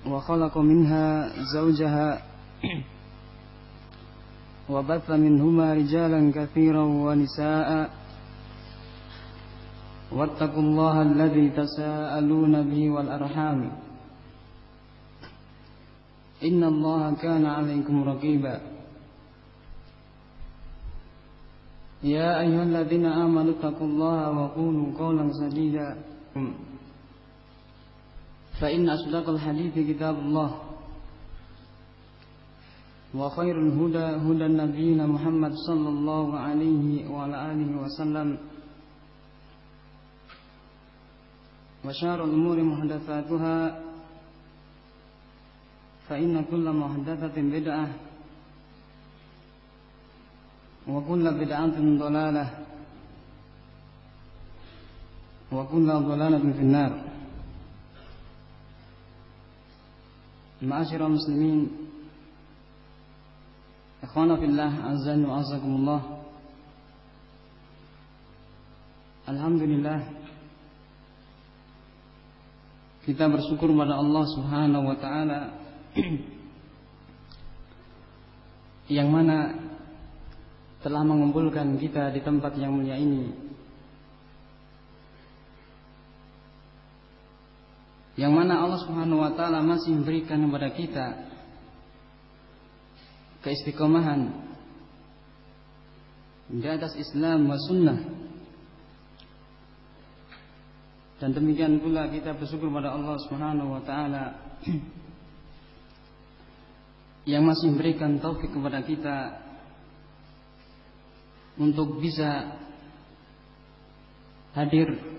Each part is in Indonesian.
وخلق منها زوجها وبث منهما رجالا كثيرا ونساء واتقوا الله الذي تساءلون به والأرحام إن الله كان عليكم رقيبا يا أيها الذين آمنوا اتقوا الله وقولوا قولا سديدا فإن أصدق الحديث كتاب الله وخير الهدى هدى نبينا محمد صلى الله عليه وعلى آله وسلم وشر الأمور محدثاتها فإن كل محدثة بدعة وكل بدعة ضلالة وكل ضلالة في النار. Ma'asyiral muslimin, ikhwana fillah, azza wa azakumullah. Alhamdulillah, kita bersyukur pada Allah Subhanahu wa taala yang mana telah mengumpulkan kita di tempat yang mulia ini, yang mana Allah Subhanahu wa taala masih memberikan kepada kita keistiqomahan di atas Islam wa sunnah. Dan demikian pula kita bersyukur pada Allah Subhanahu wa taala yang masih memberikan taufik kepada kita untuk bisa hadir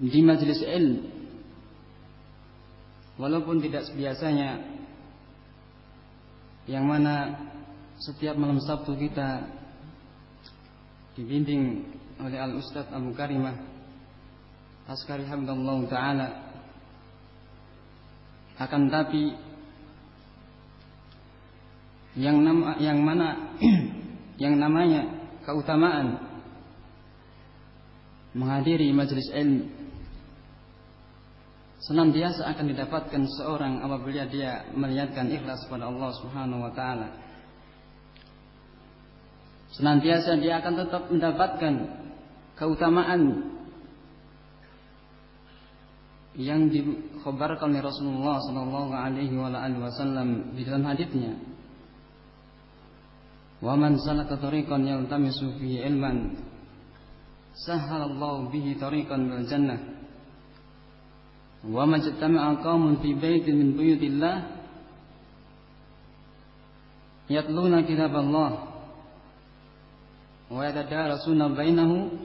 di majelis ilmu, walaupun tidak sebiasanya, yang mana setiap malam Sabtu kita dibimbing oleh Al-Ustadz Abu Karimah Askari Hamdallah Ta'ala. Akan tapi yang namanya keutamaan menghadiri majelis ilmu senantiasa akan didapatkan seorang apabila dia melihatkan ikhlas pada Allah Subhanahu wa taala. Senantiasa dia akan tetap mendapatkan keutamaan yang dikhabarkan oleh Rasulullah sallallahu alaihi wasallam di dalam hadisnya. Wa man salaka tariqan yaltamisu fihi ilman sahhalallahu bihi tariqan ilal jannah. Wa man ijtama'a qaumun fi baitin min buyutillah yatluna kitaballah wa yatadarasuna bainahum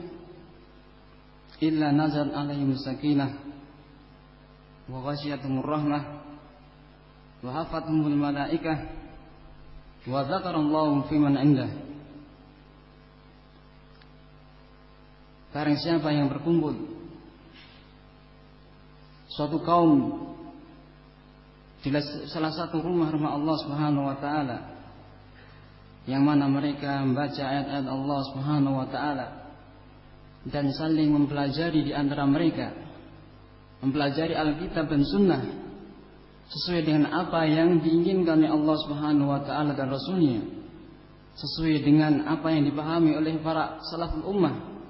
illa nazalat alaihim sakinah wa ghashiyatuhumur rahmah wa hafathumul malaikah wa dzakarallahu fi man indah. Barang siapa yang berkumpul suatu kaum di salah satu rumah-rumah Allah Subhanahu wa taala, yang mana mereka membaca ayat-ayat Allah Subhanahu wa taala dan saling mempelajari di antara mereka, mempelajari Alkitab dan Sunnah sesuai dengan apa yang diinginkan oleh Allah Subhanahu wa taala dan Rasulnya, sesuai dengan apa yang dipahami oleh para salaful ummah,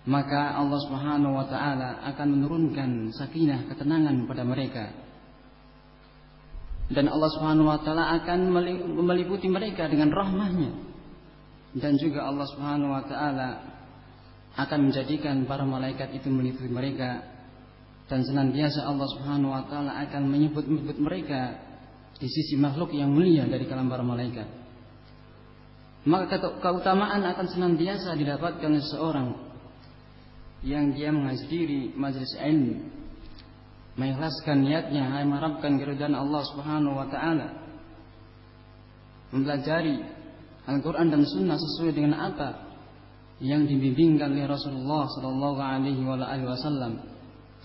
maka Allah Subhanahu wa taala akan menurunkan sakinah, ketenangan pada mereka, dan Allah Subhanahu wa taala akan meliputi mereka dengan rahmahnya, dan juga Allah Subhanahu wa taala akan menjadikan para malaikat itu meliputi mereka, dan senantiasa Allah Subhanahu wa taala akan menyebut mereka di sisi makhluk yang mulia dari kalangan para malaikat. Maka keutamaan akan senantiasa didapatkan oleh seorang yang dia menghadiri majelis ilmu, mengikhlaskan niatnya hanya mengharapkan keridhaan Allah Subhanahu wa taala, mempelajari Al-Qur'an dan Sunnah sesuai dengan apa yang dibimbingkan oleh Rasulullah sallallahu alaihi wasallam,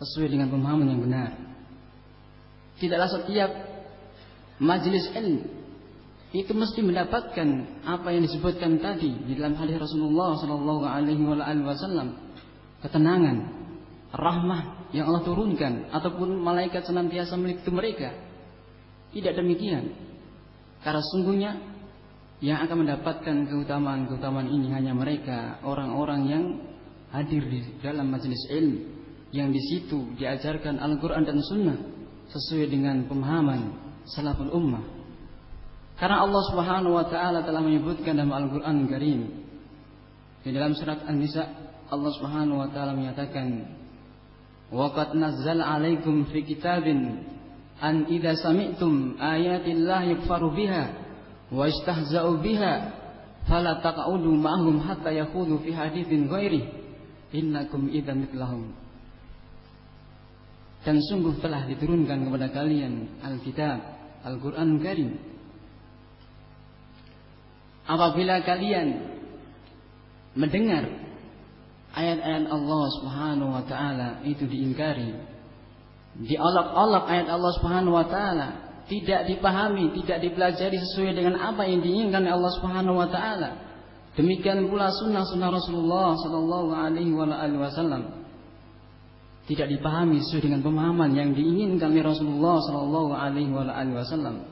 sesuai dengan pemahaman yang benar. Tidaklah setiap majelis ilmu itu mesti mendapatkan apa yang disebutkan tadi di dalam hadis Rasulullah sallallahu alaihi wasallam, ketenangan, rahmah yang Allah turunkan, ataupun malaikat senantiasa meliputi mereka. Tidak demikian. Karena sungguhnya yang akan mendapatkan keutamaan-keutamaan ini hanya mereka, orang-orang yang hadir di dalam majelis ilmu, yang di situ diajarkan Al-Quran dan Sunnah sesuai dengan pemahaman salaful ummah. Karena Allah Subhanahu wa taala telah menyebutkan dalam Al-Qur'an Karim di dalam surat An-Nisa, Allah Subhanahu wa taala menyatakan, "Wa qad nazzala 'alaikum fi kitabin an idza sami'tum ayatillahi yukfaru biha wa istahza'u biha fala taq'udu ma'hum hatta yakhudhu fi haditsin ghairi innakum idzan mithlahum." Dan sungguh telah diturunkan kepada kalian Alkitab, Al-Qur'an Karim, apabila kalian mendengar ayat-ayat Allah Subhanahu wa taala itu diingkari, diolok-olok ayat Allah Subhanahu wa taala, tidak dipahami, tidak dipelajari sesuai dengan apa yang diinginkan oleh Allah Subhanahu wa taala. Demikian pula sunnah-sunnah Rasulullah sallallahu alaihi wasallam tidak dipahami sesuai dengan pemahaman yang diinginkan oleh Rasulullah sallallahu alaihi wasallam.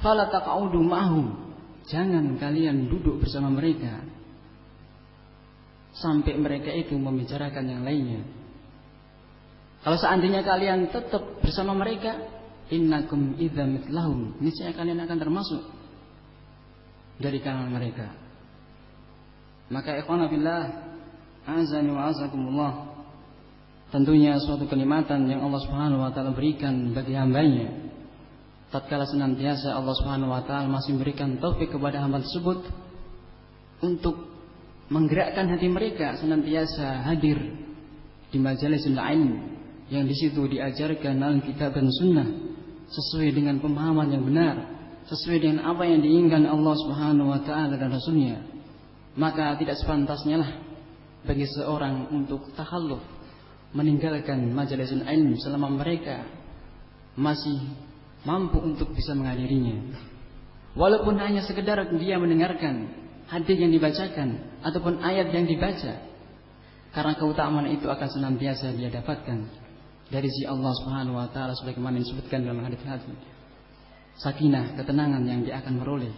Fala taq'udu ma'hum, jangan kalian duduk bersama mereka sampai mereka itu membicarakan yang lainnya. Kalau seandainya kalian tetap bersama mereka, innakum idzan mithlahum, niscaya kalian akan termasuk dari kalangan mereka. Maka ikhwana fillah, azani wa azakumullah, tentunya suatu kenikmatan yang Allah Subhanahu wa taala berikan bagi hambanya, tatkala senantiasa Allah Subhanahu wa taala masih memberikan taufik kepada hamba tersebut untuk menggerakkan hati mereka senantiasa hadir di majalisul ilm, yang di situ diajarkan Alkitab dan Sunnah sesuai dengan pemahaman yang benar, sesuai dengan apa yang diinginkan Allah Subhanahu wa taala dan Rasulnya. Maka tidak sepantasnya lah bagi seorang untuk takhalluf, meninggalkan majalisul ilm selama mereka masih mampu untuk bisa menghadirinya, walaupun hanya sekedar dia mendengarkan hadis yang dibacakan ataupun ayat yang dibaca, karena keutamaan itu akan senantiasa dia dapatkan dari sisi Allah Subhanahu wa taala, sebagaimana disebutkan dalam hadis-hadis. Sakinah, ketenangan yang dia akan meroleh,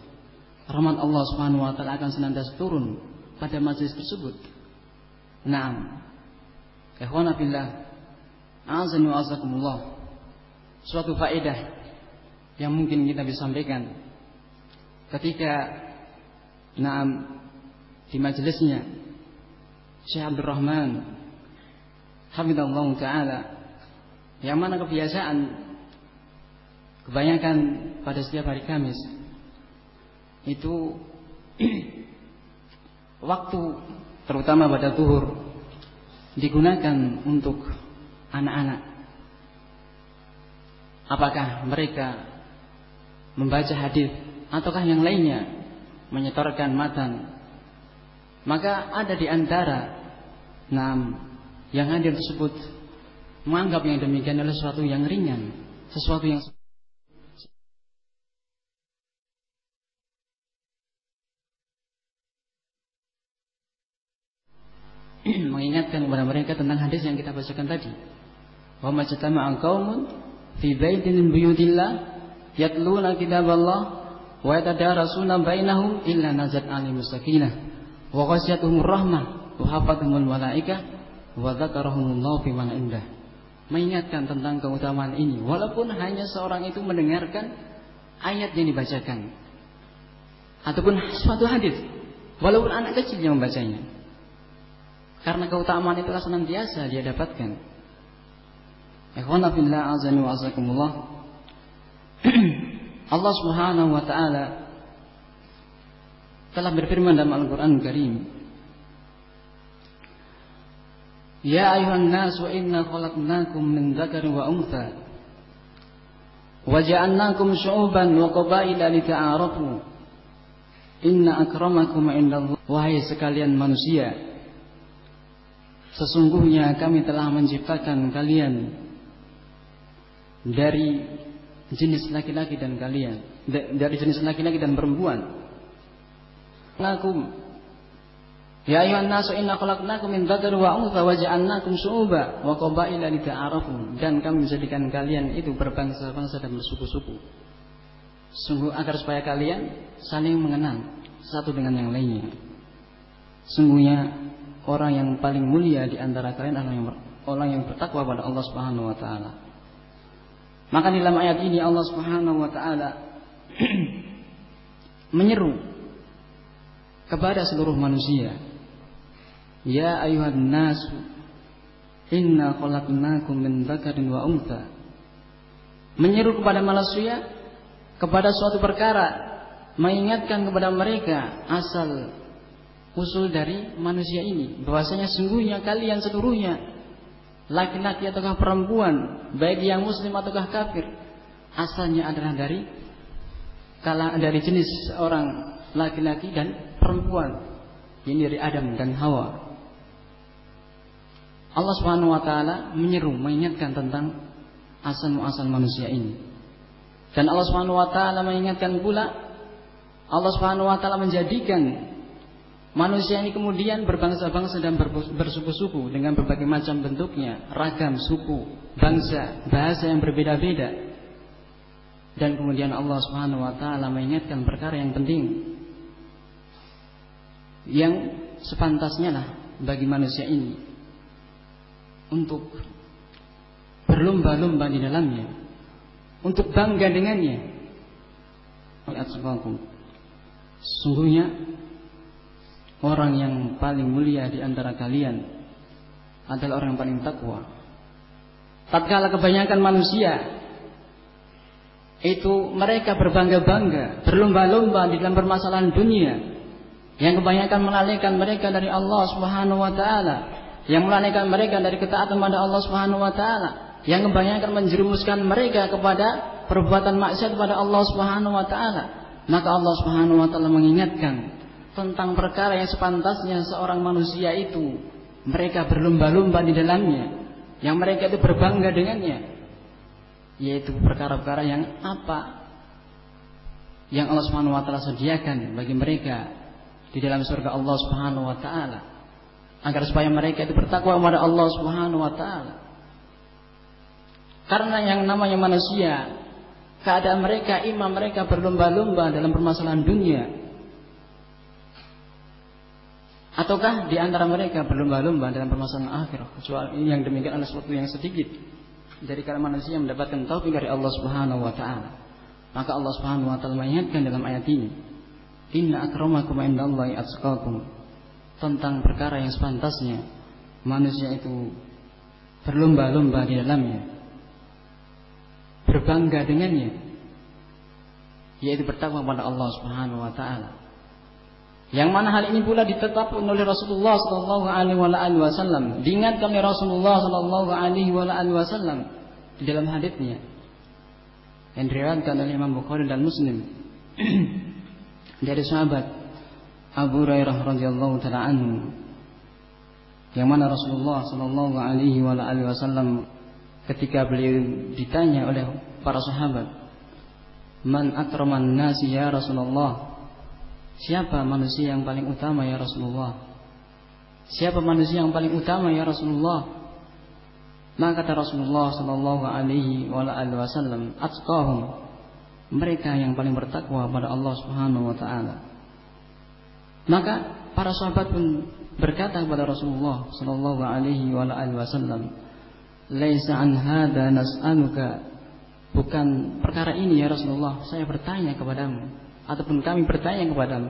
rahmat Allah Subhanahu wa taala akan senantiasa turun pada majelis tersebut. Naam, ikhwana fillah, azan wa azakumullah, suatu faedah yang mungkin kita bisa sampaikan ketika di majelisnya Syekh Abdul Rahman hafizallahu taala, yang mana kebiasaan kebanyakan pada setiap hari Kamis itu waktu terutama pada zuhur digunakan untuk anak-anak. Apakah mereka membaca hadis ataukah yang lainnya, menyetorkan matan. Maka ada di antara yang hadir tersebut menganggap yang demikian adalah sesuatu yang ringan, sesuatu yang mengingatkan kepada mereka tentang hadis yang kita bacakan tadi. Wa majtama'a qaumun fi baitin min buyutillah yatluna kitaballah wa yatadarasuna bainahum illa nazat alimus sakinah wa ghasyatuhumur rahmah wa hafathumul malaikah wa dzakarahumullahu fi man indah. Mengingatkan tentang keutamaan ini, walaupun hanya seorang itu mendengarkan ayat yang dibacakan ataupun suatu hadis, walaupun anak kecil yang membacanya, karena keutamaan itulah senantiasa dia dapatkan. Ikhwana fillah azani wa azakumullah, Allah Subhanahu wa taala telah berfirman dalam Al-Qur'an Karim, Ya ayuhan nas wa inna khalaqnakum min dzakarin wa untha wa ja'alnakum syu'uban wa qabaila lita'arafu inna akramakum indallahi. Wahai sekalian manusia, sesungguhnya kami telah menciptakan kalian dari jenis laki-laki dan kalian dari jenis laki-laki dan perempuan. Lakum, Ya ayuhan nasu inna khalaqnakum min dzakarin wa untha wa ja'alnakum syu'uban wa qabaila lita'arafu. Dan kami menjadikan kalian itu berbangsa-bangsa dan bersuku-suku. Sungguh agar supaya kalian saling mengenal satu dengan yang lainnya. Sungguhnya orang yang paling mulia di antara kalian adalah orang yang bertakwa pada Allah Subhanahu wa taala. Maka di dalam ayat ini Allah Subhanahu wa taala menyeru kepada seluruh manusia. Ya ayuhan nasu inna khalaqnakum min dzakarin wa untha. Menyeru kepada manusia kepada suatu perkara, mengingatkan kepada mereka asal usul dari manusia ini, bahwasanya sungguhnya kalian seluruhnya, laki-laki ataukah perempuan, baik yang muslim ataukah kafir, asalnya adalah dari jenis orang laki-laki dan perempuan, ini dari Adam dan Hawa. Allah Subhanahu wa taala menyeru, mengingatkan tentang asal muasal manusia ini. Dan Allah Subhanahu wa taala mengingatkan pula, Allah Subhanahu wa taala menjadikan manusia ini kemudian berbangsa-bangsa dan bersuku-suku dengan berbagai macam bentuknya, ragam suku, bangsa, bahasa yang berbeda-beda. Dan kemudian Allah Subhanahu wa taala mengingatkan perkara yang penting, yang sepantasnya lah bagi manusia ini untuk berlomba-lomba di dalamnya, untuk bangga dengannya. Sungguhnya orang yang paling mulia di antara kalian adalah orang yang paling takwa. Tatkala kebanyakan manusia itu mereka berbangga-bangga, berlomba-lomba di dalam permasalahan dunia, yang kebanyakan melalaikan mereka dari Allah Subhanahu wa taala, yang melalaikan mereka dari ketaatan pada Allah Subhanahu wa taala, yang kebanyakan menjerumuskan mereka kepada perbuatan maksiat kepada Allah Subhanahu wa taala. Maka Allah Subhanahu wa taala mengingatkan tentang perkara yang sepantasnya seorang manusia itu mereka berlomba-lomba di dalamnya, yang mereka itu berbangga dengannya, yaitu perkara-perkara yang apa yang Allah Subhanahu wa taala sediakan bagi mereka di dalam surga Allah Subhanahu wa taala, agar supaya mereka itu bertakwa kepada Allah Subhanahu wa taala. Karena yang namanya manusia, keadaan mereka imam mereka berlomba-lomba dalam permasalahan dunia, ataukah di antara mereka berlomba-lomba dalam permasalahan akhirah. Kecuali yang demikian adalah sesuatu yang sedikit dari kalangan manusia yang mendapatkan taufik dari Allah Subhanahu wa taala. Maka Allah Subhanahu wa taala mengingatkan dalam ayat ini, inna akramakum indallahi atqakum, tentang perkara yang sepantasnya manusia itu berlomba-lomba di dalamnya, berbangga dengannya, yaitu bertakwa kepada Allah Subhanahu wa taala. Yang mana hal ini pula ditetapkan oleh Rasulullah sallallahu alaihi wasallam, diingatkan oleh Rasulullah sallallahu alaihi wasallam di dalam hadisnya yang diriwayatkan oleh Imam Bukhari dan Muslim dari sahabat Abu Hurairah radhiyallahu taala anhu, yang mana Rasulullah sallallahu alaihi wasallam ketika beliau ditanya oleh para sahabat, man akraman nasi ya Rasulullah, siapa manusia yang paling utama ya Rasulullah, siapa manusia yang paling utama ya Rasulullah? Maka kata Rasulullah sallallahu alaihi wasallam, atqahum, mereka yang paling bertakwa pada Allah Subhanahu wa taala. Maka para sahabat pun berkata kepada Rasulullah sallallahu alaihi wasallam, laisa an hada nas'aluka, bukan perkara ini ya Rasulullah saya bertanya kepadamu, ataupun kami bertanya kepadamu.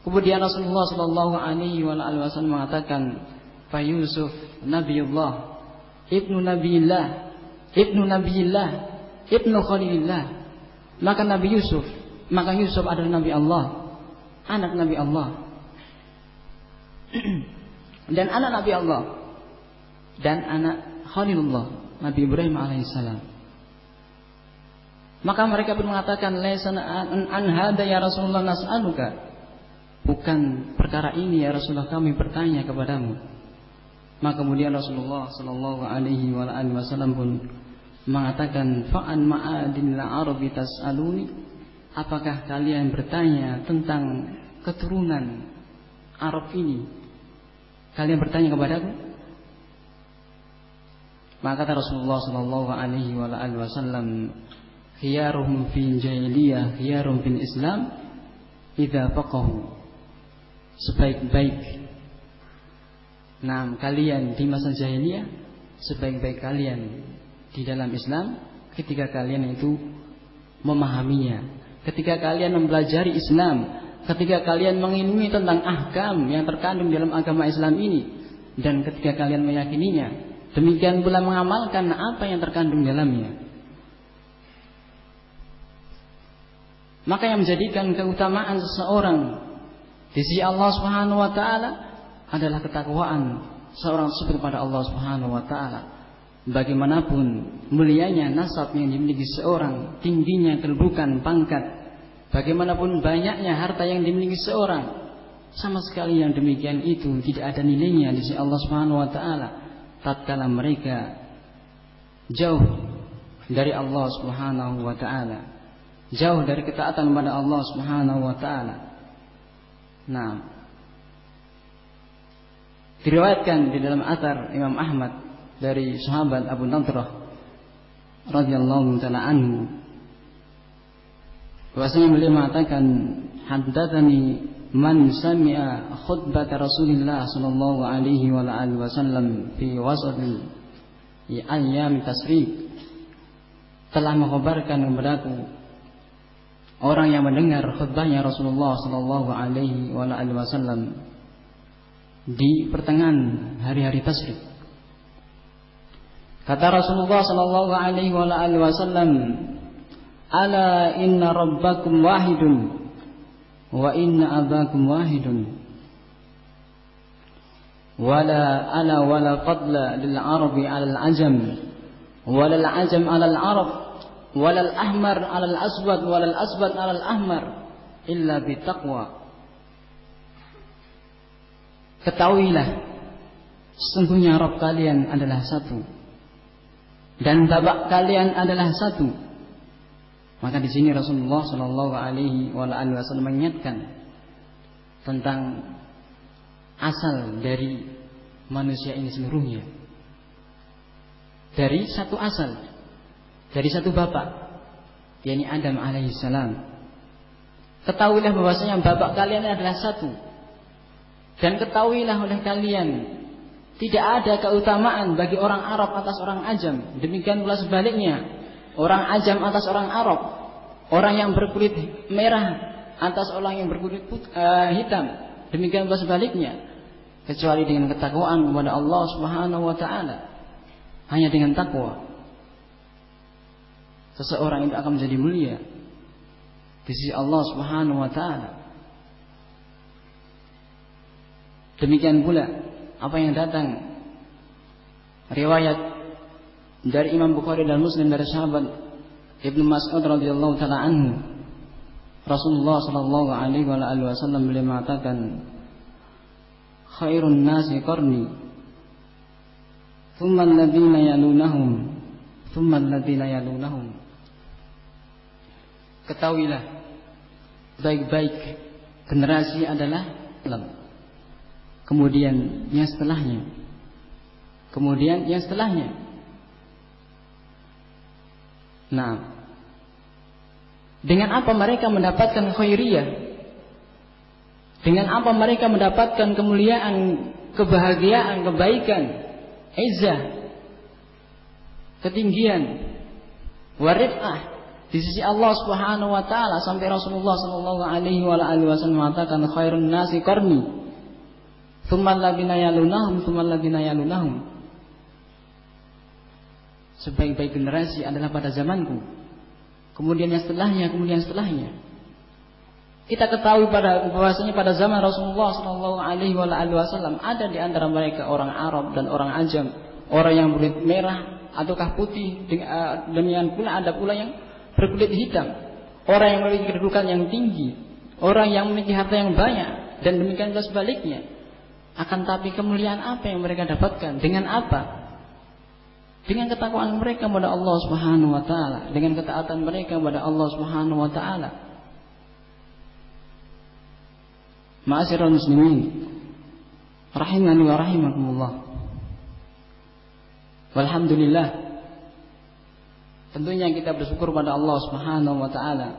Kemudian Rasulullah sallallahu alaihi wasallam mengatakan, fa Yusuf nabiyullah, ibnu nabiyillah, ibnu khalilillah. Maka Nabi Yusuf, maka Yusuf adalah Nabi Allah, anak Nabi Allah, dan anak Nabi Allah, dan anak Khalilullah, Nabi Ibrahim alaihissalam. Maka mereka pun mengatakan, laisa an hada ya Rasulullah nas'aluka, bukan perkara ini ya Rasulullah kami bertanya kepadamu. Maka kemudian Rasulullah sallallahu alaihi wasallam pun mengatakan, fa'an ma'adinil arabi tas'aluni, apakah kalian bertanya tentang keturunan Arab ini, kalian bertanya kepadaku? Maka kata Rasulullah sallallahu alaihi wasallam, khiyaruhum fil jahiliyah khiyaruhum fil Islam idza faqahu. Sebaik-baik kalian di masa jahiliyah, sebaik-baik kalian di dalam Islam ketika kalian itu memahaminya, ketika kalian mempelajari Islam, ketika kalian mengilmui tentang ahkam yang terkandung dalam agama Islam ini, dan ketika kalian meyakininya, demikian pula mengamalkan apa yang terkandung dalamnya. Maka yang menjadikan keutamaan seseorang di sisi Allah Subhanahu wa taala adalah ketakwaan seorang tersebut kepada Allah Subhanahu wa taala. Bagaimanapun mulianya nasab yang dimiliki seorang, tingginya kedudukan pangkat, bagaimanapun banyaknya harta yang dimiliki seorang, sama sekali yang demikian itu tidak ada nilainya di sisi Allah Subhanahu wa taala tatkala mereka jauh dari Allah Subhanahu wa taala, jauh dari ketaatan kepada Allah Subhanahu wa taala. Diriwayatkan di dalam athar Imam Ahmad dari sahabat Abu Nadrah radhiyallahu taala anhu, bahwasanya beliau mengatakan, haddatsani man sami'a khutbah Rasulullah sallallahu alaihi wa alihi wasallam fi wasati ayyam tasriq, telah mengabarkan kepadaku orang yang mendengar khutbahnya Rasulullah sallallahu alaihi wa alihi wasallam di pertengahan hari-hari tasriq. Kata Rasulullah sallallahu alaihi wa alihi wasallam, ala inna rabbakum wahidun wa inna abakum wahidun wala ala wala fadla lil arabi ala al ajam wala al ajam ala al arab wala al ahmar ala al aswad wala al aswad ala al ahmar illa bi taqwa. Ketahuilah, sesungguhnya Rabb kalian adalah satu dan tabak kalian adalah satu. Maka di sini Rasulullah Shallallahu Alaihi Wasallam mengingatkan tentang asal dari manusia ini seluruhnya, dari satu asal, dari satu bapak, yakni Adam alaihissalam. Ketahuilah bahwasanya bapak kalian adalah satu, dan ketahuilah oleh kalian tidak ada keutamaan bagi orang Arab atas orang Ajam. Demikian pula sebaliknya, orang Ajam atas orang Arab, orang yang berkulit merah atas orang yang berkulit hitam. Demikian pula sebaliknya, kecuali dengan ketakwaan kepada Allah Subhanahu wa taala. Hanya dengan takwa seseorang itu akan menjadi mulia di sisi Allah Subhanahu wa taala. Demikian pula apa yang datang riwayat dari Imam Bukhari dan Muslim dari sahabat Ibnu Mas'ud radhiyallahu taala anhu, Rasulullah sallallahu alaihi wasallam beliau mengatakan, khairun nasi qarni thumma alladziina yalunahum thumma alladziina yalunahum. Ketahuilah, baik-baik generasi adalah Islam, kemudian yang setelahnya, kemudian yang setelahnya. Dengan apa mereka mendapatkan khairiyah? Dengan apa mereka mendapatkan kemuliaan, kebahagiaan, kebaikan, izzah, ketinggian, warifah di sisi Allah Subhanahu wa taala, sampai Rasulullah sallallahu alaihi wasallam mengatakan, khairun nasi qarni tsumma alladziina yalunahum tsumma alladziina yalunahum. Sebaik-baik generasi adalah pada zamanku, kemudian yang setelahnya, kemudian setelahnya. Kita ketahui bahwasanya pada zaman Rasulullah Shallallahu Alaihi Wasallam ada di antara mereka orang Arab dan orang Ajam, orang yang berkulit merah ataukah putih, demikian pula ada pula yang berkulit hitam, orang yang memiliki kedudukan yang tinggi, orang yang memiliki harta yang banyak, dan demikian pula sebaliknya. Akan tapi kemuliaan apa yang mereka dapatkan? Dengan apa? Dengan ketakwaan mereka kepada Allah Subhanahu wa taala, dengan ketaatan mereka kepada Allah Subhanahu wa taala. Ma'asyiral muslimin, rahimani wa rahimakumullah. Walhamdulillah, tentunya kita bersyukur pada Allah Subhanahu wa taala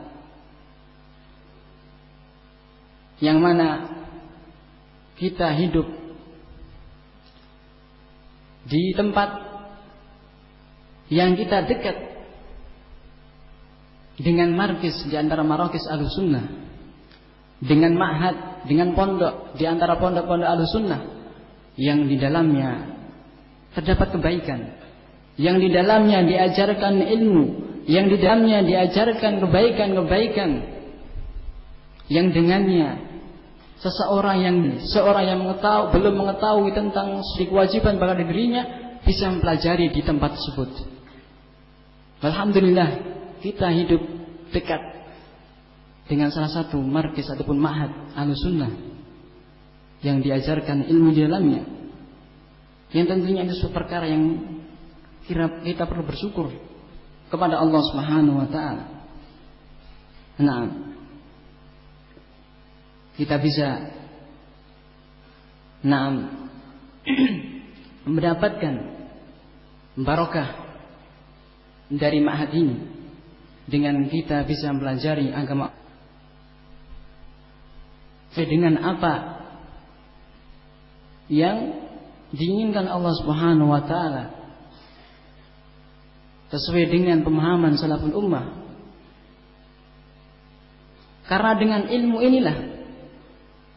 yang mana kita hidup di tempat yang kita dekat dengan markis di antara marakis Ahlussunnah, dengan ma'had, dengan pondok di antara pondok-pondok Ahlussunnah yang di dalamnya terdapat kebaikan, yang di dalamnya diajarkan ilmu, yang di dalamnya diajarkan kebaikan-kebaikan, yang dengannya seorang yang belum mengetahui tentang kewajiban pada dirinya bisa mempelajari di tempat tersebut. Alhamdulillah, kita hidup dekat dengan salah satu markis ataupun ma'had Ahlussunnah yang diajarkan ilmu di dalamnya, yang tentunya itu suatu perkara yang kita perlu bersyukur kepada Allah Subhanahu wa taala. Nah, kita bisa mendapatkan barokah dari ma'had ini dengan kita bisa mempelajari agama dengan apa yang diinginkan Allah Subhanahu wa taala sesuai dengan pemahaman salaful ummah. Karena dengan ilmu inilah,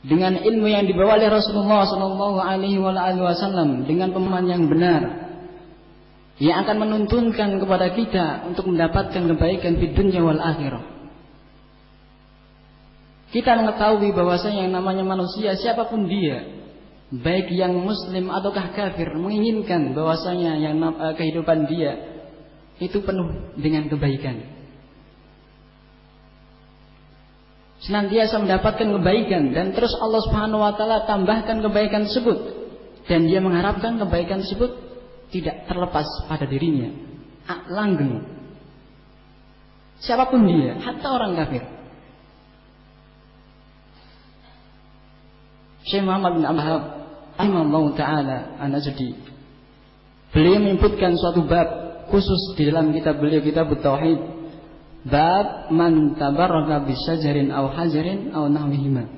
dengan ilmu yang dibawa oleh Rasulullah sallallahu alaihi wasallam, dengan pemahaman yang benar yang akan menuntunkan kepada kita untuk mendapatkan kebaikan di dunia wal akhirah. Kita mengetahui bahwasanya yang namanya manusia siapapun dia, baik yang muslim ataukah kafir, menginginkan bahwasanya yang kehidupan dia itu penuh dengan kebaikan, senantiasa mendapatkan kebaikan, dan terus Allah Subhanahu wa taala tambahkan kebaikan tersebut, dan dia mengharapkan kebaikan tersebut tidak terlepas pada dirinya, langgeng siapapun dia, hatta orang kafir. Syekh Muhammad bin Abdul Wahhab rahimahullah taala an-Najdi, beliau menyebutkan suatu bab khusus di dalam kitab beliau, kitab Tauhid, bab man tabarraka bisyajarin aw hajarin aw nahwihima,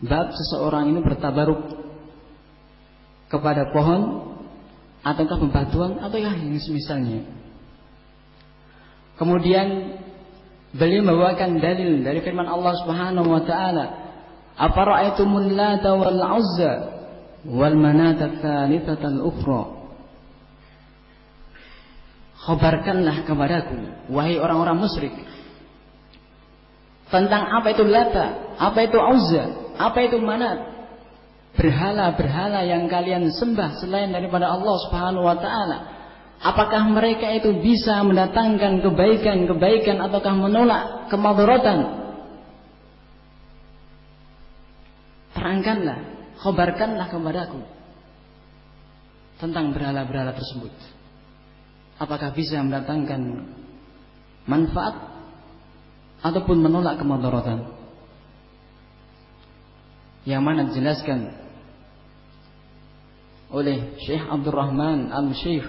bab seseorang ini bertabaruk kepada pohon ataukah bebatuan ataukah yang semisalnya. Kemudian beliau membawakan dalil dari firman Allah Subhanahu wa taala, afara'aitumul lata wal uzza wal manata tsalitsatan ukhra. Khabarkanlah kepadaku wahai orang-orang musyrik tentang apa itu Lata, apa itu Uzza, apa itu Manat, berhala-berhala yang kalian sembah selain daripada Allah Subhanahu wa taala. Apakah mereka itu bisa mendatangkan kebaikan-kebaikan ataukah menolak kemadaratan? Terangkanlah, khabarkanlah kepadaku tentang berhala-berhala tersebut. Apakah bisa mendatangkan manfaat ataupun menolak kemadaratan? Yang mana dijelaskan oleh Syekh Abdurrahman Al-Syekh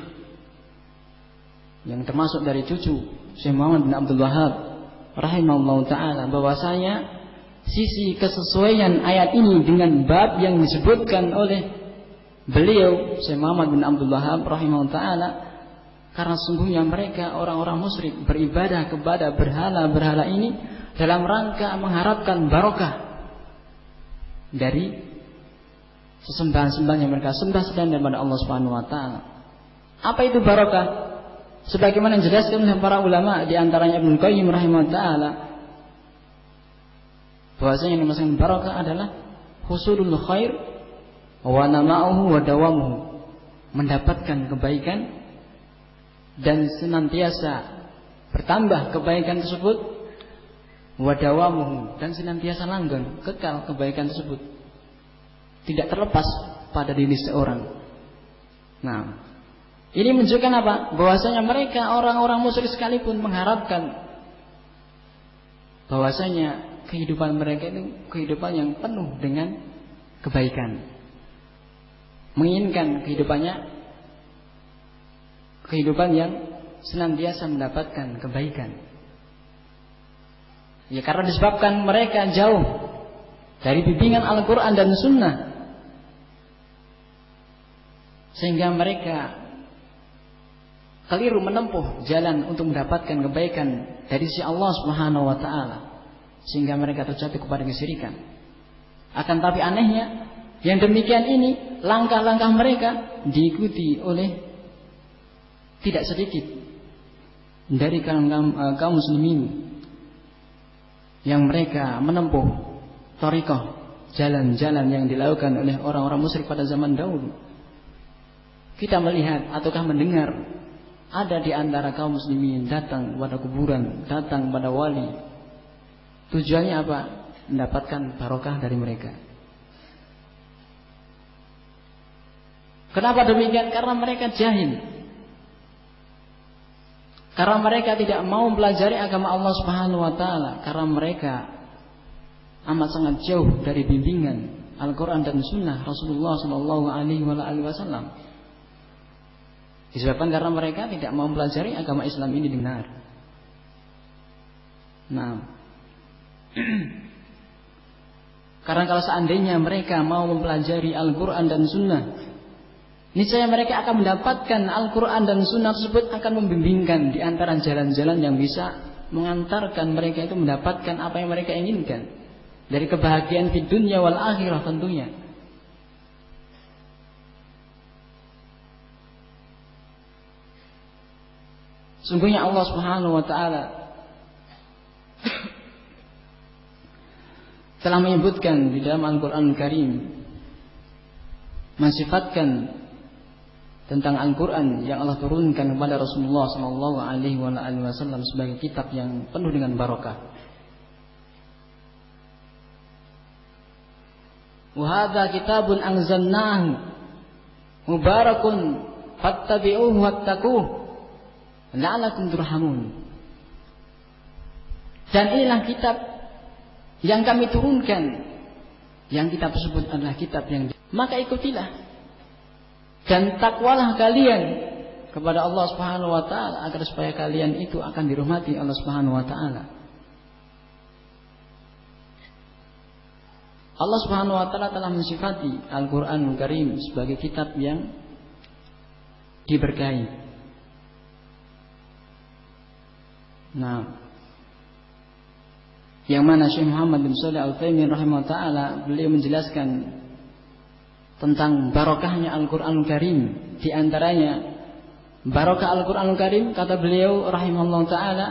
yang termasuk dari cucu Syekh Muhammad bin Abdul Wahhab rahimahullah ta'ala, bahwasanya sisi kesesuaian ayat ini dengan bab yang disebutkan oleh beliau Syekh Muhammad bin Abdul Wahhab rahimahullah ta'ala, karena sungguhnya mereka orang-orang musyrik beribadah kepada berhala-berhala ini dalam rangka mengharapkan barokah dari sesembahan-sembahan yang mereka sembah selain daripada Allah Subhanahu wa taala. Apa itu barokah? Sebagaimana dijelaskan oleh para ulama, di antaranya Ibnu Qayyim rahimahullah taala, bahwasanya yang dimaksud barokah adalah husulul khair wa nama'uhu wa dawamuhu, mendapatkan kebaikan dan senantiasa bertambah kebaikan tersebut, wadawamuhu, dan senantiasa langgeng, kekal kebaikan tersebut, tidak terlepas pada diri seorang. Nah, ini menunjukkan apa? Bahwasanya mereka orang-orang musyrik sekalipun mengharapkan bahwasanya kehidupan mereka itu kehidupan yang penuh dengan kebaikan. Menginginkan kehidupan yang senantiasa mendapatkan kebaikan. Ya karena disebabkan mereka jauh dari bimbingan Al-Quran dan Sunnah, sehingga mereka keliru menempuh jalan untuk mendapatkan kebaikan dari si Allah Subhanahu wa Ta'ala, sehingga mereka terjatuh kepada kesyirikan. Akan tapi anehnya, yang demikian ini langkah-langkah mereka diikuti oleh tidak sedikit dari kaum muslimin yang mereka menempuh thariqah, jalan-jalan yang dilakukan oleh orang-orang musyrik pada zaman dahulu. Kita melihat ataukah mendengar ada di antara kaum muslimin datang pada kuburan, datang pada wali. Tujuannya apa? Mendapatkan barokah dari mereka. Kenapa demikian? Karena mereka jahil. Karena mereka tidak mau mempelajari agama Allah Subhanahu wa Ta'ala. Karena mereka amat sangat jauh dari bimbingan Al-Quran dan Sunnah Rasulullah Sallallahu Alaihi Wasallam. Disebabkan karena mereka tidak mau mempelajari agama Islam ini benar. Nah, karena kalau seandainya mereka mau mempelajari Al-Quran dan Sunnah, niscaya mereka akan mendapatkan Al-Quran dan Sunnah tersebut akan membimbingkan di antara jalan-jalan yang bisa mengantarkan mereka itu mendapatkan apa yang mereka inginkan dari kebahagiaan di dunia wal akhirah tentunya. Sungguhnya Allah Subhanahu wa Ta'ala telah menyebutkan di dalam Al-Quran Karim, mensifatkan tentang Al-Quran yang Allah turunkan kepada Rasulullah Sallallahu Alaihi Wasallam sebagai kitab yang penuh dengan barakah. Wa hadza kitabun anzalnahu mubarakun fattabi'uhu wattaquh la'allakum turhamun. Dan inilah kitab yang kami turunkan, yang kitab tersebut adalah kitab yang maka ikutilah dan takwalah kalian kepada Allah Subhanahu wa Ta'ala, agar supaya kalian itu akan dirahmati Allah Subhanahu wa Ta'ala. Allah Subhanahu wa Ta'ala telah mensifati Al-Quranul Karim sebagai kitab yang diberkahi. Nah, yang mana Syekh Muhammad bin Shalih Al-Utsaimin rahimahullah ta'ala, beliau menjelaskan tentang barokahnya Al-Quranul Karim. Di antaranya barokah Al-Quranul Karim, kata beliau rahimahullah ta'ala,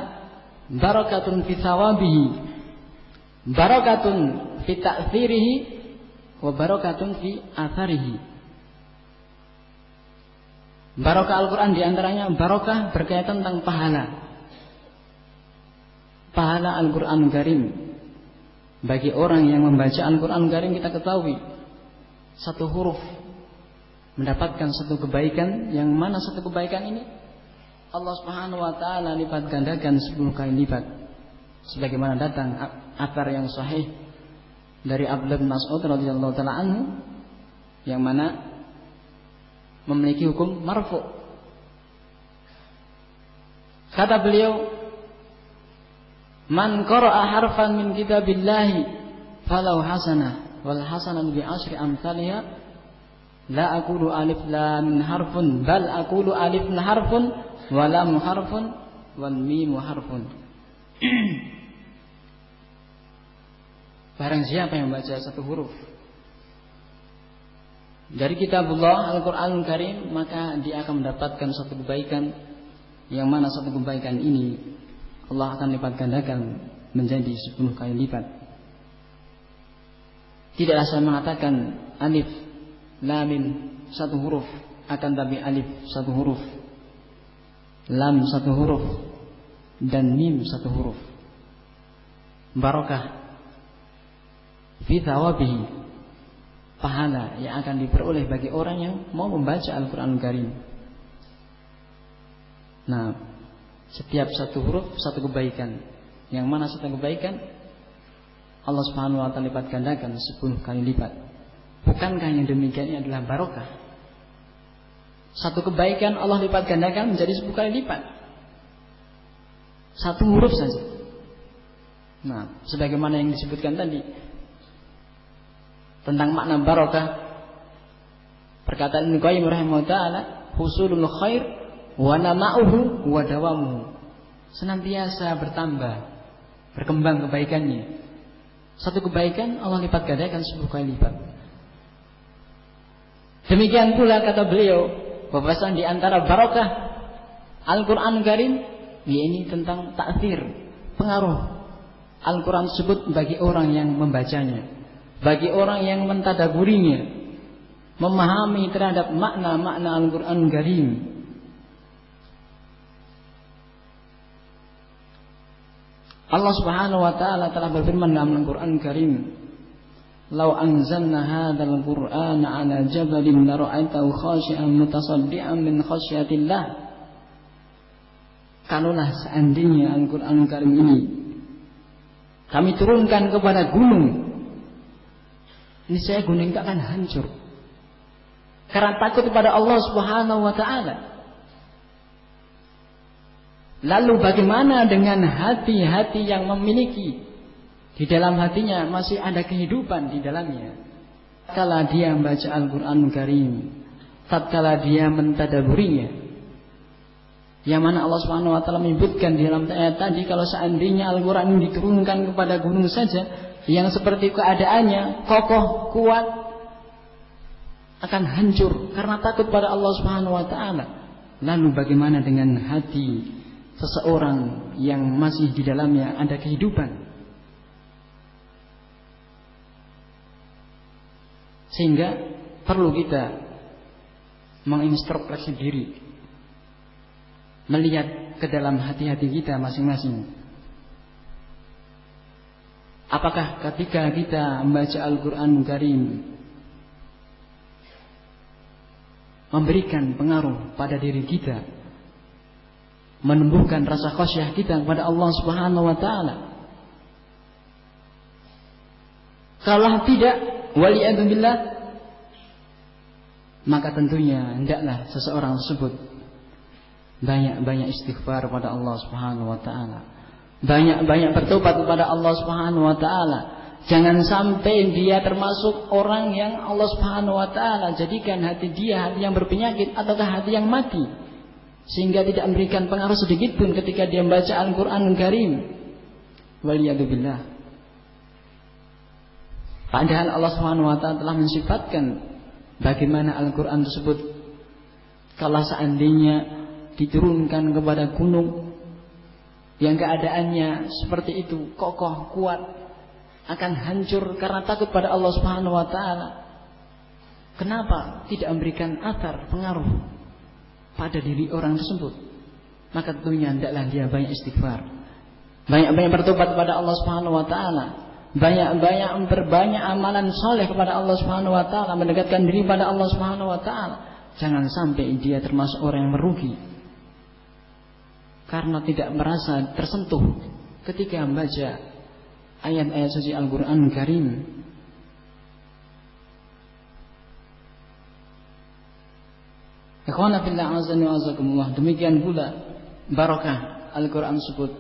barokatun fi thawabihi, barokatun fi ta'thirihi, wa barokatun fi atharihi. Barokah Al-Quran di antaranya barokah berkaitan tentang pahala. Pahala Al-Quranul Karim. Bagi orang yang membaca Al-Quranul Karim, kita ketahui satu huruf mendapatkan satu kebaikan, yang mana satu kebaikan ini Allah Subhanahu wa Ta'ala lipat gandakan 10 kali lipat. Sebagaimana datang athar yang sahih dari Abdullah bin Mas'ud radhiyallahu ta'ala anhu, yang mana memiliki hukum marfu. Kata beliau, man qara'a harfan min kitabillahi falau hasanah wal hasanatu bi asyri amsalha la aqulu alif lam harfun bal aqulu alif harfun wa lam harfun wal mim harfun. Barang siapa yang membaca satu huruf dari kitabullah Al-Quranul Karim, maka dia akan mendapatkan satu kebaikan, yang mana satu kebaikan ini Allah akan lipat gandakan menjadi 10 kali lipat. Tidaklah saya mengatakan alif lam mim satu huruf, akan tapi alif satu huruf, lam satu huruf, dan mim satu huruf. Barokah fi thawabihi, pahala yang akan diperoleh bagi orang yang mau membaca Al-Quranul Karim. Nah, setiap satu huruf satu kebaikan. Yang mana satu kebaikan Allah Subhanahu wa taala lipat gandakan 10 kali lipat. Bukankah yang demikian ini adalah barokah? Satu kebaikan Allah lipat gandakan menjadi 10 kali lipat. Satu huruf saja. Nah, sebagaimana yang disebutkan tadi tentang makna barokah, perkataan Ibnu Qayyim rahimahullah taala, husulul khair wa nama'uhu wa dawamuhu. Senantiasa bertambah, berkembang kebaikannya. Satu kebaikan Allah lipat gandakan 10 kali lipat. Demikian pula kata beliau, bahwasanya di antara barokah Al-Qur'an Karim, ini tentang ta'thir, pengaruh Al-Qur'an tersebut bagi orang yang membacanya, bagi orang yang mentadaburinya, memahami terhadap makna-makna Al-Qur'an Karim. Allah Subhanahu wa taala telah berfirman dalam Al-Qur'an Karim, "Lau anzalna hadzal Qur'ana 'ala jabalin la ra'aitahu khashi'an mutasaddian min khasyatillah." Kalaulah seandainya Al-Qur'an Karim ini kami turunkan kepada gunung, niscaya gunung itu akan hancur karena takut kepada Allah Subhanahu wa taala. Lalu bagaimana dengan hati-hati yang memiliki di dalam hatinya masih ada kehidupan di dalamnya? Tatkala dia membaca Al-Qur'an Karim, tatkala dia mentadaburinya, yang mana Allah Subhanahu wa taala menyebutkan di dalam ayat tadi, kalau seandainya Al-Qur'an ini diturunkan kepada gunung saja yang seperti keadaannya kokoh, kuat, akan hancur karena takut pada Allah Subhanahu wa taala. Lalu bagaimana dengan hati seseorang yang masih di dalamnya ada kehidupan? Sehingga perlu kita mengintrospeksi diri, melihat ke dalam hati-hati kita masing-masing. Apakah ketika kita membaca Al-Qur'an Karim memberikan pengaruh pada diri kita, menumbuhkan rasa khasyah kita kepada Allah Subhanahu wa taala? Kalau tidak, waliyadzubillah, maka tentunya hendaklah seseorang tersebut banyak-banyak istighfar kepada Allah Subhanahu wa taala, banyak-banyak bertobat kepada Allah Subhanahu wa taala. Jangan sampai dia termasuk orang yang Allah Subhanahu wa taala jadikan hati dia hati yang berpenyakit ataukah hati yang mati, sehingga tidak memberikan pengaruh sedikit pun ketika dia membaca Al-Qur'an Karim. Waliyadzubillah. Padahal Allah Subhanahu wa taala telah mensifatkan bagaimana Al-Qur'an tersebut kalau seandainya diturunkan kepada gunung yang keadaannya seperti itu, kokoh, kuat, akan hancur karena takut pada Allah Subhanahu wa taala. Kenapa tidak memberikan athar, pengaruh pada diri orang tersebut? Maka tentunya hendaklah dia banyak istighfar, banyak-banyak bertobat kepada Allah Subhanahu wa taala, banyak-banyak memperbanyak amalan soleh kepada Allah Subhanahu wa taala, mendekatkan diri pada Allah Subhanahu wa taala. Jangan sampai dia termasuk orang yang merugi karena tidak merasa tersentuh ketika membaca ayat-ayat suci Al-Qur'an Karim. Ikhwana fillah azza wa jazakumullah. Demikian pula barokah Al-Qur'an tersebut,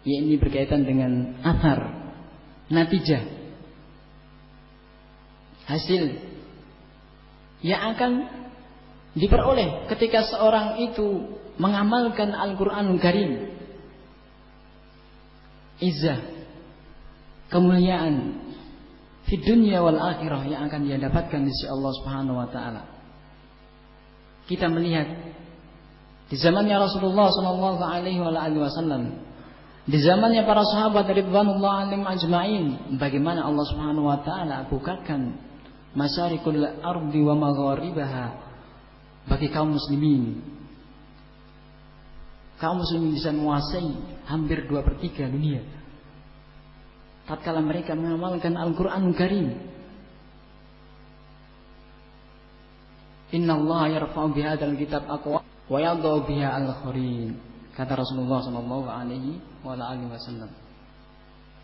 yakni berkaitan dengan athar, natijah, hasil yang akan diperoleh ketika seorang itu mengamalkan Al-Qur'an Karim. Izzah, kemuliaan di dunia wal akhirah yang akan dia dapatkan di sisi Allah Subhanahu wa taala. Kita melihat di zamannya Rasulullah sallallahu alaihi wasallam, di zamannya para sahabat ridwanullah alaihim ajmain, bagaimana Allah Subhanahu wa taala bukakan masyarikul ardi wa magharibaha bagi kaum muslimin. Kaum muslimin bisa menguasai hampir 2/3 dunia tatkala mereka mengamalkan Al-Qur'an Karim. Innallaha yarfa'u bihadzal kitab aqwa wa yadh'u biha al-akharin, kata Rasulullah sallallahu alaihi wasallam.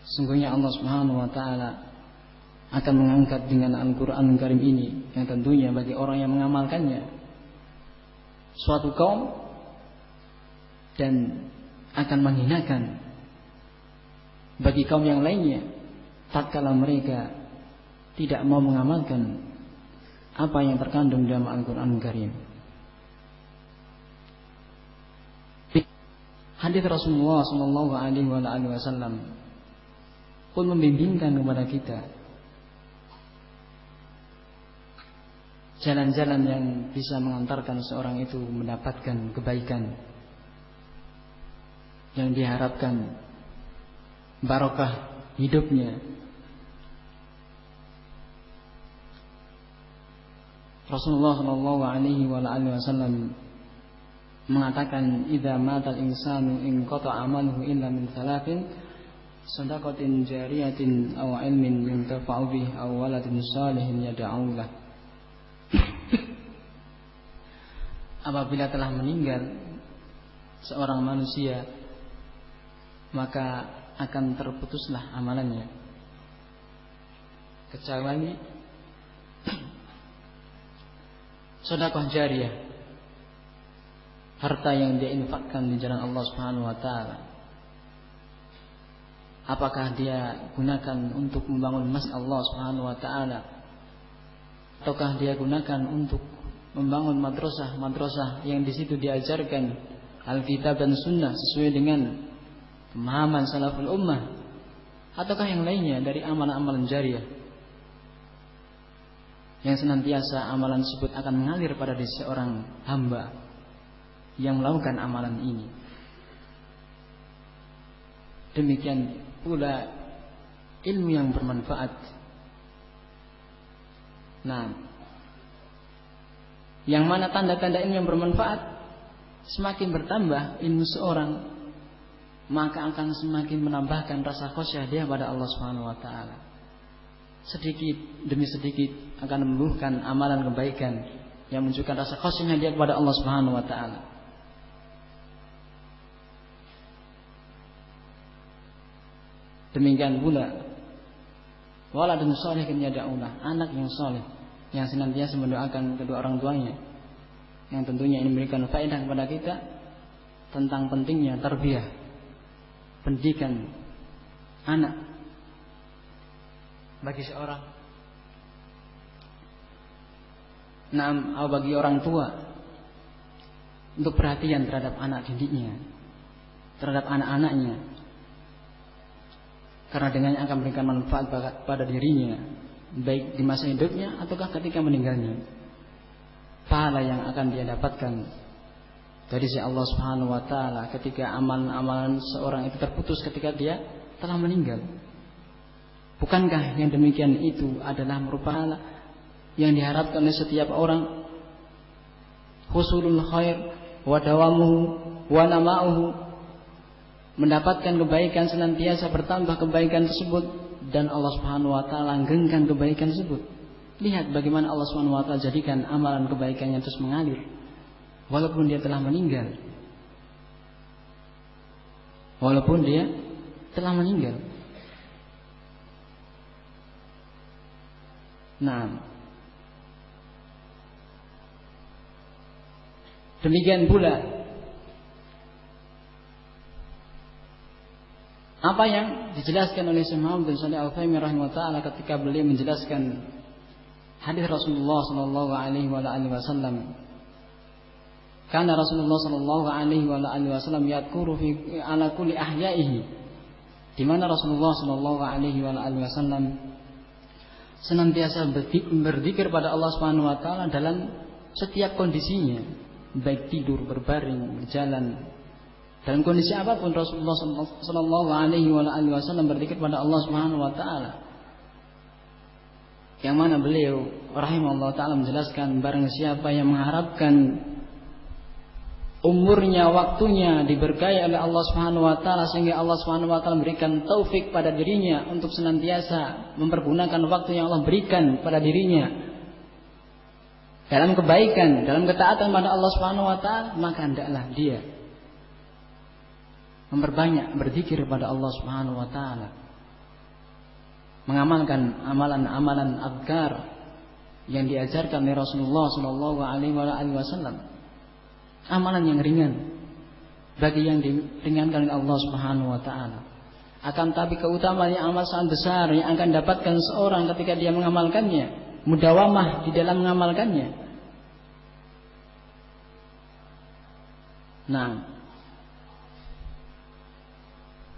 Sungguhnya Allah Subhanahu wa taala akan mengangkat dengan Al-Qur'an Karim ini, yang tentunya bagi orang yang mengamalkannya, suatu kaum, dan akan menghinakan bagi kaum yang lainnya tatkala mereka tidak mau mengamalkan apa yang terkandung dalam Al-Qur'an Karim. Hadis Rasulullah sallallahu alaihi wasallam pun membimbingkan kepada kita jalan-jalan yang bisa mengantarkan seorang itu mendapatkan kebaikan yang diharapkan, barokah hidupnya. Rasulullah sallallahu alaihi wasallam mengatakan, idza matal insanu in qata'a amaluhu illa min thalathin, shadaqatin jariyatin aw ilmin yuntafa'u bihi aw waladin shalihin yad'u lah. Apabila telah meninggal seorang manusia, maka akan terputuslah amalannya, kecuali sedekah jariyah, harta yang dia infakkan di jalan Allah Subhanahu wa taala. Apakah dia gunakan untuk membangun masjid Allah Subhanahu wa taala, ataukah dia gunakan untuk membangun madrasah yang di situ diajarkan Alkitab dan Sunnah sesuai dengan pemahaman salaful ummah, ataukah yang lainnya dari amalan-amalan jariyah yang senantiasa amalan tersebut akan mengalir pada diri seorang hamba yang melakukan amalan ini. Demikian pula ilmu yang bermanfaat. Nah, yang mana tanda-tanda ilmu yang bermanfaat, semakin bertambah ilmu seorang, maka akan semakin menambahkan rasa khasyah dia pada Allah Subhanahu wa taala. Sedikit demi sedikit akan menumbuhkan amalan kebaikan yang menunjukkan rasa khasyahnya dia kepada Allah Subhanahu wa taala. Demikian pula waladun shalihin yad'ulah, anak yang saleh yang senantiasa mendoakan kedua orang tuanya, yang tentunya ini memberikan faedah kepada kita tentang pentingnya tarbiyah, pendidikan anak bagi seorang, bagi orang tua untuk perhatian terhadap anak didiknya, terhadap anak-anaknya. Karena dengannya akan memberikan manfaat pada dirinya, baik di masa hidupnya ataukah ketika meninggalnya. Pahala yang akan dia dapatkan dari si Allah Subhanahu wa taala ketika amalan-amalan seorang itu terputus ketika dia telah meninggal. Bukankah yang demikian itu adalah merupakan yang diharapkan oleh setiap orang? Husulul khair wa dawamuhu wa nama'uhu, mendapatkan kebaikan, senantiasa bertambah kebaikan tersebut, dan Allah Subhanahu wa taala langgengkan kebaikan tersebut. Lihat bagaimana Allah Subhanahu wa taala jadikan amalan kebaikannya terus mengalir walaupun dia telah meninggal. Walaupun dia telah meninggal. Nah, demikian pula apa yang dijelaskan oleh Syekh Muhammad bin Shalih Al-Utsaimin rahimahullah taala ketika beliau menjelaskan hadis Rasulullah sallallahu alaihi wasallam. Karena Rasulullah sallallahu alaihi wasallam yadhkuru fi ala kulli ahyaihi, di mana Rasulullah sallallahu alaihi wasallam senantiasa berzikir pada Allah Subhanahu wa taala dalam setiap kondisinya, baik tidur, berbaring, berjalan, dalam kondisi apapun Rasulullah sallallahu alaihi wasallam berzikir pada Allah Subhanahu wa taala. Yang mana beliau rahimahullah taala menjelaskan, barang siapa yang mengharapkan umurnya, waktunya diberkahi oleh Allah Subhanahu wa taala sehingga Allah Subhanahu wa taala memberikan taufik pada dirinya untuk senantiasa mempergunakan waktu yang Allah berikan pada dirinya dalam kebaikan, dalam ketaatan pada Allah Subhanahu wa taala, maka hendaklah dia memperbanyak berzikir pada Allah Subhanahu wa taala. mengamalkan amalan-amalan azkar yang diajarkan oleh Rasulullah sallallahu alaihi wasallam. Amalan yang ringan bagi yang diringankan oleh Allah Subhanahu wa taala. Akan tapi keutamaan yang amat sangat besar yang akan dapatkan seorang ketika dia mengamalkannya, mudawamah di dalam mengamalkannya. Nah,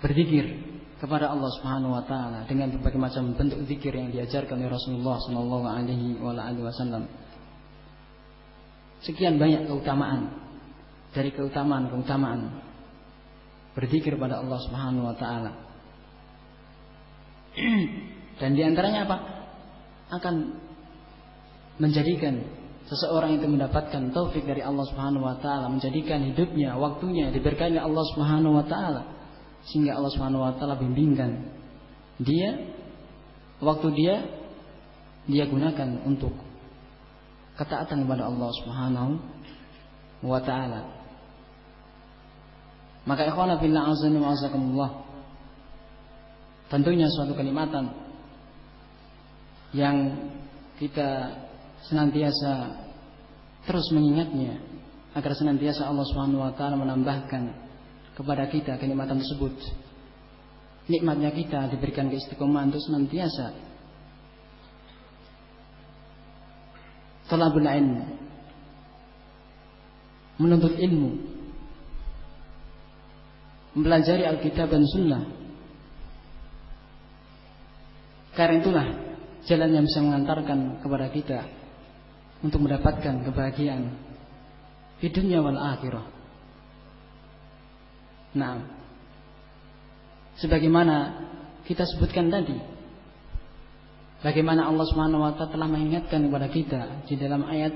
berzikir kepada Allah Subhanahu wa taala dengan berbagai macam bentuk zikir yang diajarkan oleh Rasulullah sallallahu alaihi wasallam. Sekian banyak keutamaan dari keutamaan berzikir pada Allah Subhanahu wa taala. Dan di antaranya apa? Akan menjadikan seseorang itu mendapatkan taufik dari Allah Subhanahu wa taala, menjadikan hidupnya, waktunya diberkahi oleh Allah Subhanahu wa taala, sehingga Allah Subhanahu wa taala bimbingkan dia, waktu dia gunakan untuk ketaatan kepada Allah Subhanahu wa taala. Maka ikhwana fillah azza wa jazakumullah, tentunya suatu kenikmatan yang kita senantiasa terus mengingatnya agar senantiasa Allah Subhanahu wa taala menambahkan kepada kita kenikmatan tersebut. Nikmatnya kita diberikan keistiqomahan untuk senantiasa talabul ilmu, menuntut ilmu, mempelajari Alkitab dan Sunnah. Karena itulah jalan yang bisa mengantarkan kepada kita untuk mendapatkan kebahagiaan di dunia wal akhirah. Nah, sebagaimana kita sebutkan tadi, bagaimana Allah Subhanahu wa taala telah mengingatkan kepada kita di dalam ayat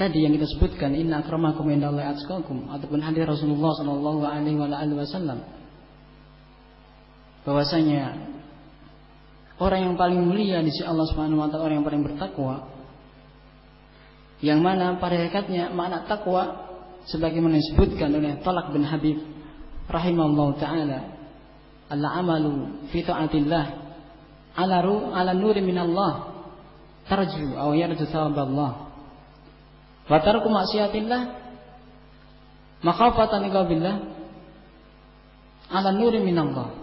tadi yang kita sebutkan, inna akramakum indallahi atqakum, ataupun hadis Rasulullah sallallahu alaihi wasallam, bahwasanya orang yang paling mulia di sisi Allah Subhanahu wa taala orang yang paling bertakwa, yang mana pada hakikatnya makna takwa sebagaimana disebutkan oleh Talak bin Habib rahimahullahu taala, al-amalu fi ta'atillah ala nuri minallah tarju aw yarju thawaballah wa tarku maksiatillah makhafatan iqabillah ala nuri minallah.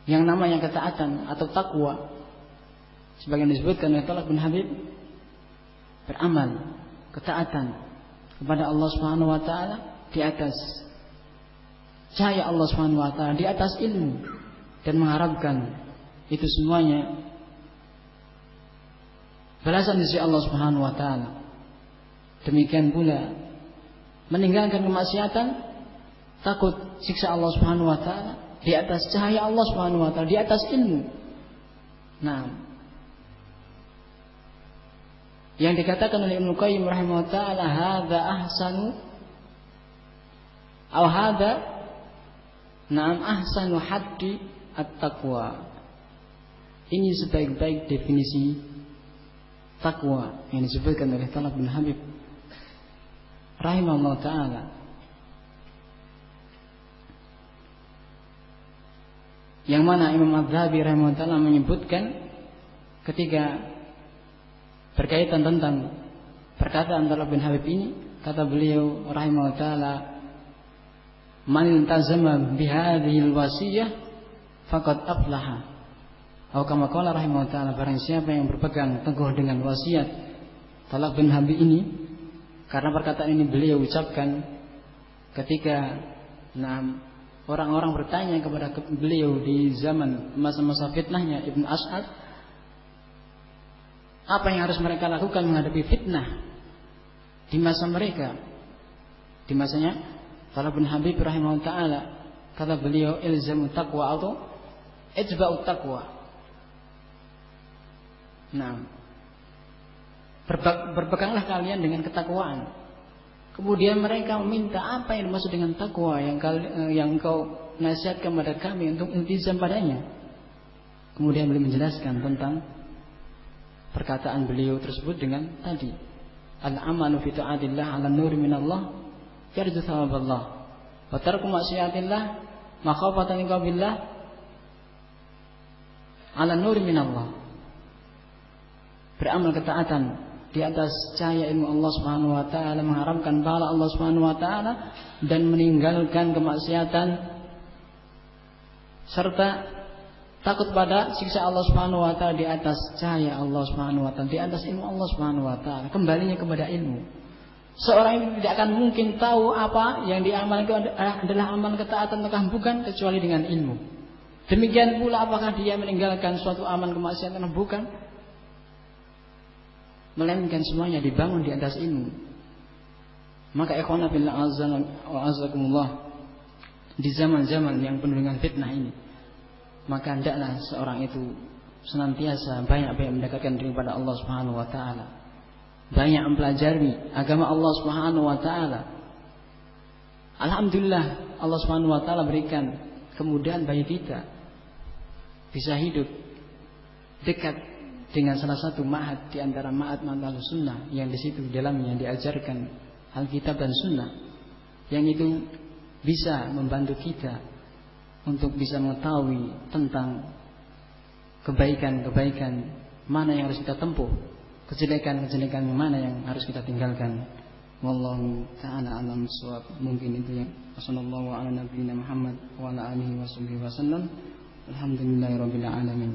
Yang namanya ketaatan atau takwa sebagaimana disebutkan oleh Talak bin Habib, beramal ketaatan kepada Allah Subhanahu wa taala di atas cahaya Allah Subhanahu wa taala, di atas ilmu, dan mengharapkan itu semuanya balasan dari Allah Subhanahu wa taala. Demikian pula meninggalkan kemaksiatan, takut siksa Allah Subhanahu wa taala, di atas cahaya Allah Subhanahu wa taala, di atas ilmu. Nah, yang dikatakan oleh Ibnu Qayyim rahimahullah taala, hadza ahsanu atau hadza na'am ahsanu haddi at-taqwa. Ini sebaik-baik definisi takwa yang disebutkan oleh Talak bin Habib rahimahullah taala. Yang mana Imam Az-Zahabi rahimahullah taala menyebutkan ketika berkaitan tentang perkataan Talak bin Habib ini, kata beliau rahimahullah taala, man iltazama bihadhil wasiyah faqad aflaha. Atau kama qala rahimahullah taala, barang siapa yang berpegang teguh dengan wasiat Talak bin Habib ini, karena perkataan ini beliau ucapkan ketika orang-orang bertanya kepada beliau di zaman masa-masa fitnahnya Ibn As'ad, apa yang harus mereka lakukan menghadapi fitnah di masa mereka, di masanya Talak bin Habib rahimahullah taala, kata beliau, ilzamu taqwa atau ijba'ut taqwa. Nah, berpeganglah kalian dengan ketakwaan. Kemudian mereka meminta, apa yang dimaksud dengan takwa yang engkau nasihatkan kepada kami untuk iltizam padanya. Kemudian beliau menjelaskan tentang perkataan beliau tersebut dengan tadi, al-amalu fi ta'atillah ala nuri minallah yarju thawaballah wa tarku maksiatillah makhafatan iqabillah ala nur minallah. Beramal ketaatan di atas cahaya ilmu Allah Subhanahu wa taala, mengharapkan pahala Allah Subhanahu wa taala dan meninggalkan kemaksiatan serta takut pada siksa Allah Subhanahu wa taala di atas cahaya Allah Subhanahu wa taala, di atas ilmu Allah Subhanahu wa taala, kembalinya kepada ilmu. Seorang ini tidak akan mungkin tahu apa yang diamalkan itu adalah amal ketaatan atau bukan kecuali dengan ilmu. Demikian pula apakah dia meninggalkan suatu amal kemaksiatan atau bukan, melainkan semuanya dibangun di atas ilmu. Maka ikhwana fillah azza wa azakumullah, di zaman-zaman yang penuh dengan fitnah ini, maka hendaklah seorang itu senantiasa banyak-banyak mendekatkan diri kepada Allah Subhanahu wa taala, banyak mempelajari agama Allah Subhanahu wa taala. Alhamdulillah Allah Subhanahu wa taala berikan kemudahan bagi kita bisa hidup dekat dengan salah satu ma'had di antara ma'had sunnah, yang di situ dalamnya diajarkan Alkitab dan Sunnah, yang itu bisa membantu kita untuk bisa mengetahui tentang kebaikan-kebaikan mana yang harus kita tempuh, kejelekan-kejelekan mana yang harus kita tinggalkan. Wallahu ta'ala alam bissawab. Mungkin itu yang sallallahu ala nabiyina Muhammad wa ala alihi wasallam. Alhamdulillahirabbil alamin.